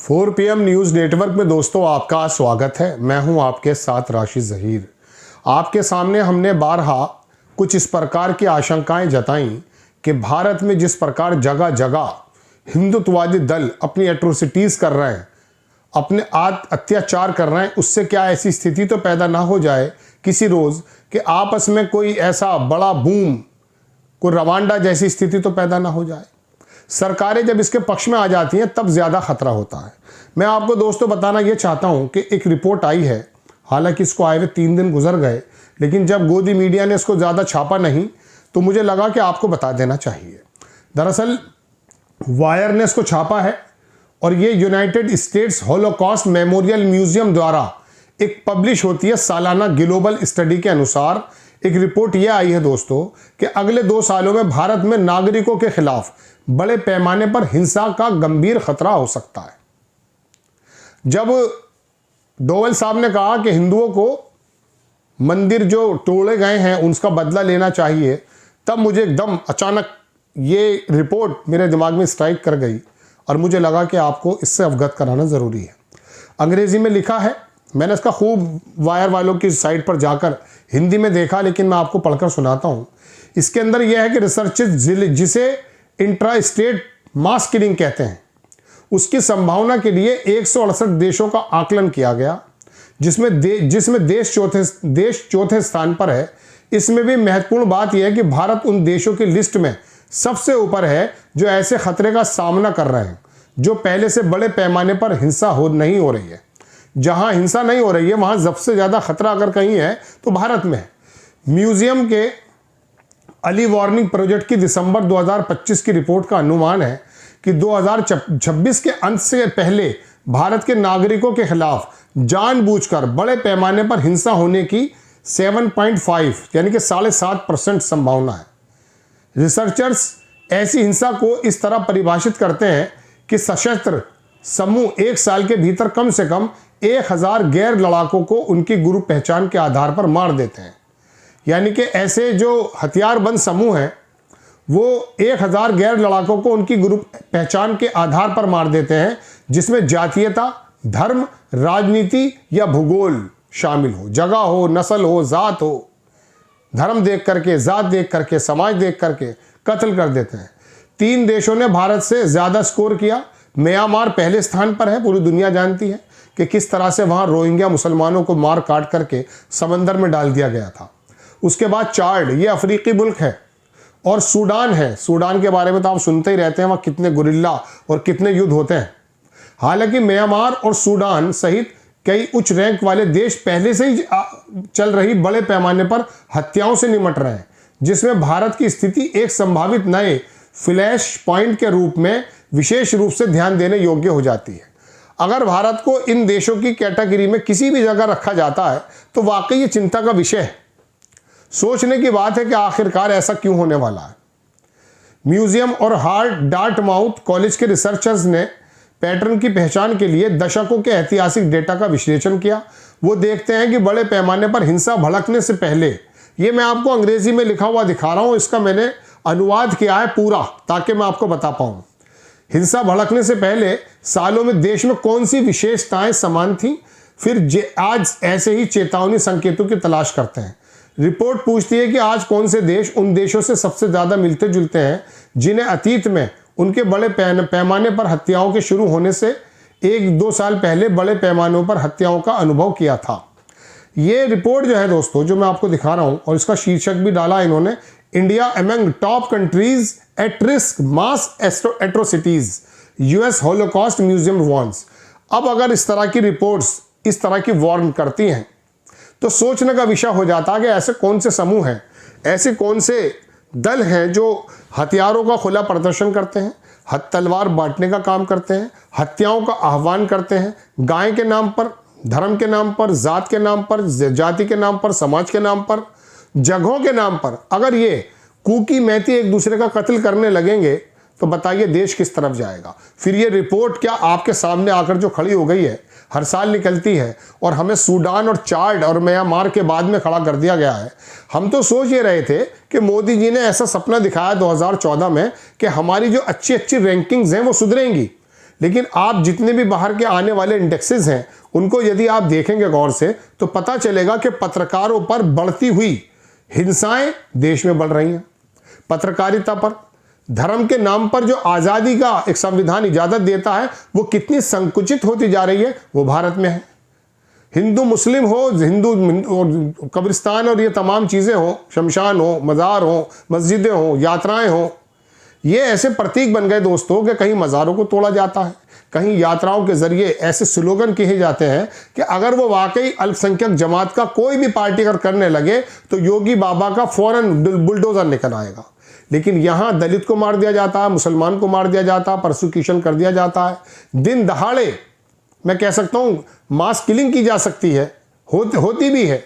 4 PM news network में दोस्तों आपका स्वागत है। मैं हूं आपके साथ राशिद ज़हीर। आपके सामने हमने बारहा कुछ इस प्रकार की आशंकाएं जताई कि भारत में जिस प्रकार जगह जगह हिंदुत्ववादी दल अपनी एट्रोसिटीज़ कर रहे हैं, अपने अत्याचार कर रहे हैं, उससे क्या ऐसी स्थिति तो पैदा ना हो जाए किसी रोज़ कि आपस में कोई ऐसा बड़ा बूम, कोई रवांडा जैसी स्थिति तो पैदा ना हो जाए। सरकारें जब इसके पक्ष में आ जाती हैं तब ज़्यादा खतरा होता है। मैं आपको दोस्तों बताना ये चाहता हूँ कि एक रिपोर्ट आई है, हालांकि इसको आए हुए 3 दिन गुजर गए, लेकिन जब गोदी मीडिया ने इसको ज़्यादा छापा नहीं तो मुझे लगा कि आपको बता देना चाहिए। दरअसल वायर ने इसको छापा है और ये United states Holocaust memorial museum द्वारा एक पब्लिश होती है सालाना ग्लोबल स्टडी के अनुसार एक रिपोर्ट ये आई है दोस्तों कि अगले 2 सालों में भारत में नागरिकों के खिलाफ बड़े पैमाने पर हिंसा का गंभीर खतरा हो सकता है। जब डोवल साहब ने कहा कि हिंदुओं को मंदिर जो तोड़े गए हैं उनका बदला लेना चाहिए, तब मुझे एकदम अचानक ये रिपोर्ट मेरे दिमाग में स्ट्राइक कर गई और मुझे लगा कि आपको इससे अवगत कराना ज़रूरी है। अंग्रेज़ी में लिखा है, मैंने इसका खूब वायर वालों की साइट पर जाकर हिंदी में देखा, लेकिन मैं आपको पढ़कर सुनाता हूँ। इसके अंदर यह है कि रिसर्चर्स जिसे इंट्रा स्टेट मास किलिंग कहते हैं, उसकी संभावना के लिए 168 देशों का आकलन किया गया, जिसमें देश चौथे स्थान पर है। इसमें भी महत्वपूर्ण बात यह है कि भारत उन देशों की लिस्ट में सबसे ऊपर है जो ऐसे खतरे का सामना कर रहे हैं जो पहले से बड़े पैमाने पर हिंसा नहीं हो रही है। जहां हिंसा नहीं हो रही है वहां सबसे ज़्यादा खतरा अगर कहीं है तो भारत में है। म्यूजियम के अर्ली वार्निंग प्रोजेक्ट की दिसंबर 2025 की रिपोर्ट का अनुमान है कि 2026 के अंत से पहले भारत के नागरिकों के खिलाफ जानबूझकर बड़े पैमाने पर हिंसा होने की 7.5 यानी कि 7.5% संभावना है। रिसर्चर्स ऐसी हिंसा को इस तरह परिभाषित करते हैं कि सशस्त्र समूह 1 साल के भीतर कम से कम 1000 गैर लड़ाकों को उनकी ग्रुप पहचान के आधार पर मार देते हैं। यानी कि ऐसे जो हथियारबंद समूह हैं वो 1000 गैर लड़ाकों को उनकी ग्रुप पहचान के आधार पर मार देते हैं, जिसमें जातीयता, धर्म, राजनीति या भूगोल शामिल हो, जगह हो, नस्ल हो, जात हो, धर्म देख करके, जात देख करके, समाज देख करके कत्ल कर देते हैं। 3 देशों ने भारत से ज़्यादा स्कोर किया। म्यांमार पहले स्थान पर है। पूरी दुनिया जानती है कि किस तरह से वहाँ रोहिंग्या मुसलमानों को मार काट करके समंदर में डाल दिया गया था। उसके बाद चाड, ये अफ्रीकी मुल्क है, और सूडान है। सूडान के बारे में तो आप सुनते ही रहते हैं, वहाँ कितने गुरिल्ला और कितने युद्ध होते हैं। हालांकि म्यांमार और सूडान सहित कई उच्च रैंक वाले देश पहले से ही चल रही बड़े पैमाने पर हत्याओं से निपट रहे हैं, जिसमें भारत की स्थिति एक संभावित नए फ्लैश पॉइंट के रूप में विशेष रूप से ध्यान देने योग्य हो जाती है। अगर भारत को इन देशों की कैटेगरी में किसी भी जगह रखा जाता है तो वाकई ये चिंता का विषय है। सोचने की बात है कि आखिरकार ऐसा क्यों होने वाला है। म्यूजियम और डार्टमाउथ कॉलेज के रिसर्चर्स ने पैटर्न की पहचान के लिए दशकों के ऐतिहासिक डेटा का विश्लेषण किया। वो देखते हैं कि बड़े पैमाने पर हिंसा भड़कने से पहले, ये मैं आपको अंग्रेजी में लिखा हुआ दिखा रहा हूँ, इसका मैंने अनुवाद किया है पूरा ताकि मैं आपको बता पाऊँ। हिंसा भड़कने से पहले सालों में देश में कौन सी विशेषताएं समान थी, फिर आज ऐसे ही चेतावनी संकेतों की तलाश करते हैं। रिपोर्ट पूछती है कि आज कौन से देश उन देशों से सबसे ज़्यादा मिलते जुलते हैं जिन्हें अतीत में उनके बड़े पैमाने पर हत्याओं के शुरू होने से 1-2 साल पहले बड़े पैमानों पर हत्याओं का अनुभव किया था। ये रिपोर्ट जो है दोस्तों, जो मैं आपको दिखा रहा हूँ, और इसका शीर्षक भी डाला इन्होंने, India among top countries at risk mass atrocities, US Holocaust museum warns. अब अगर इस तरह की रिपोर्ट्स इस तरह की वार्न करती हैं तो सोचने का विषय हो जाता है कि ऐसे कौन से समूह हैं, ऐसे कौन से दल हैं जो हथियारों का खुला प्रदर्शन करते हैं, तलवार बांटने का काम करते हैं, हत्याओं का आह्वान करते हैं, गाय के नाम पर, धर्म के नाम पर, जात के नाम पर, जाति के नाम पर, समाज के नाम पर, जगहों के नाम पर। अगर ये कुकी मैती एक दूसरे का कत्ल करने लगेंगे तो बताइए देश किस तरफ जाएगा। फिर ये रिपोर्ट क्या आपके सामने आकर जो खड़ी हो गई है, हर साल निकलती है और हमें सूडान और चाड और म्यांमार के बाद में खड़ा कर दिया गया है। हम तो सोच ये रहे थे कि मोदी जी ने ऐसा सपना दिखाया 2014 में कि हमारी जो अच्छी अच्छी रैंकिंग्स हैं वो सुधरेंगी, लेकिन आप जितने भी बाहर के आने वाले इंडेक्सेस हैं उनको यदि आप देखेंगे गौर से तो पता चलेगा कि पत्रकारों पर बढ़ती हुई हिंसाएं देश में बढ़ रही हैं। पत्रकारिता पर, धर्म के नाम पर जो आज़ादी का एक संविधान इजाज़त देता है वो कितनी संकुचित होती जा रही है वो भारत में है। हिंदू मुस्लिम हो, हिंदू कब्रिस्तान और ये तमाम चीज़ें हो, शमशान हो, मज़ार हो, मस्जिदें हो, यात्राएं हो, ये ऐसे प्रतीक बन गए दोस्तों कि कहीं मज़ारों को तोड़ा जाता है, कहीं यात्राओं के ज़रिए ऐसे स्लोगन कहे जाते हैं कि अगर वो वाकई अल्पसंख्यक जमात का कोई भी पार्टी अगर करने लगे तो योगी बाबा का फौरन बुलडोज़र निकल आएगा। लेकिन यहाँ दलित को मार दिया जाता है, मुसलमान को मार दिया जाता है, परसिक्यूशन कर दिया जाता है, दिन दहाड़े मैं कह सकता हूँ मास किलिंग की जा सकती है, होती भी है,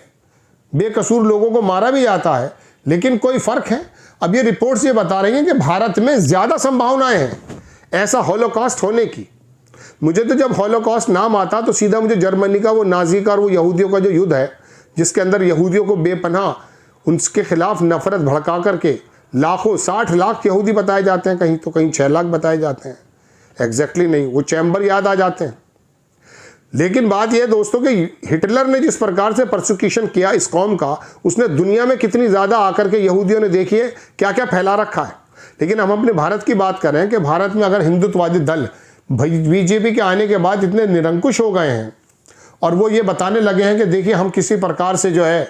बेकसूर लोगों को मारा भी जाता है, लेकिन कोई फ़र्क है? अब ये रिपोर्ट्स ये बता रही हैं कि भारत में ज़्यादा संभावनाएं हैं ऐसा हॉलोकॉस्ट होने की। मुझे तो जब हॉलोकॉस्ट नाम आता तो सीधा मुझे जर्मनी का वो नाजी का और वो यहूदियों का जो युद्ध है जिसके अंदर यहूदियों को बेपनाह उनके खिलाफ नफरत भड़का करके लाखों 60 लाख यहूदी बताए जाते हैं, कहीं तो कहीं 6 लाख बताए जाते हैं, एग्जैक्टली नहीं, वो चैम्बर याद आ जाते हैं। लेकिन बात यह है दोस्तों कि हिटलर ने जिस प्रकार से परसिक्यूशन किया इस कौम का, उसने दुनिया में कितनी ज़्यादा आकर के यहूदियों ने देखिए क्या क्या फैला रखा है। लेकिन हम अपने भारत की बात कर रहे हैं कि भारत में अगर हिंदुत्ववादी दल बीजेपी के आने के बाद इतने निरंकुश हो गए हैं और वो ये बताने लगे हैं कि देखिए हम किसी प्रकार से जो है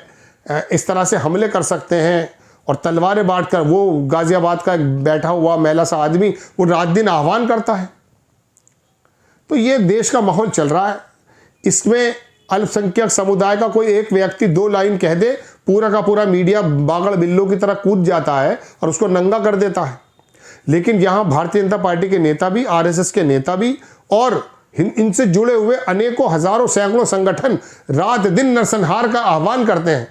इस तरह से हमले कर सकते हैं और तलवारें बांट कर, वो गाजियाबाद का बैठा हुआ मैला सा आदमी वो रात दिन आह्वान करता है। तो ये देश का माहौल चल रहा है, इसमें अल्पसंख्यक समुदाय का कोई एक व्यक्ति 2 लाइन कह दे, पूरा का पूरा मीडिया बागड़ बिल्लों की तरह कूद जाता है और उसको नंगा कर देता है। लेकिन यहाँ भारतीय जनता पार्टी के नेता भी, आरएसएस के नेता भी और इनसे जुड़े हुए अनेकों हजारों सैकड़ों संगठन रात दिन नरसंहार का आह्वान करते हैं,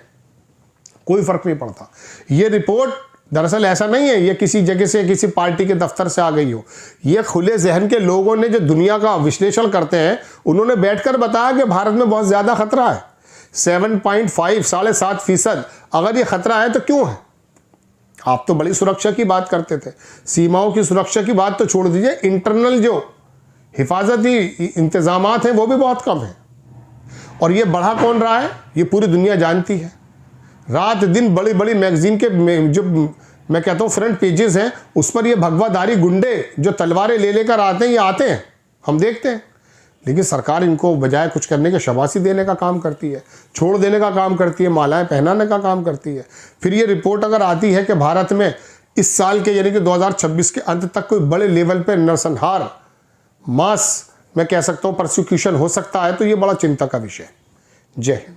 कोई फर्क नहीं पड़ता। ये रिपोर्ट दरअसल ऐसा नहीं है ये किसी जगह से किसी पार्टी के दफ्तर से आ गई हो, ये खुले जहन के लोगों ने जो दुनिया का विश्लेषण करते हैं उन्होंने बैठकर बताया कि भारत में बहुत ज़्यादा खतरा है। 7.5 अगर ये खतरा है तो क्यों है? आप तो बड़ी सुरक्षा की बात करते थे, सीमाओं की सुरक्षा की बात तो छोड़ दीजिए, इंटरनल जो हिफाजती इंतजामात हैं वो भी बहुत कम है। और ये बढ़ा कौन रहा है ये पूरी दुनिया जानती है। रात दिन बड़ी बड़ी मैगजीन के जो मैं कहता हूँ फ्रंट पेजेस हैं उस पर ये भगवाधारी गुंडे जो तलवारें ले लेकर आते हैं, ये आते हैं, हम देखते हैं। लेकिन सरकार इनको बजाय कुछ करने के शाबाशी देने का काम करती है, छोड़ देने का काम करती है, मालाएं पहनाने का काम करती है। फिर ये रिपोर्ट अगर आती है कि भारत में इस साल के यानी कि 2026 के अंत तक कोई बड़े लेवल पर नरसंहार मास मैं कह सकता हूँ परसिक्यूशन हो सकता है, तो ये बड़ा चिंता का विषय है। जय हिंद।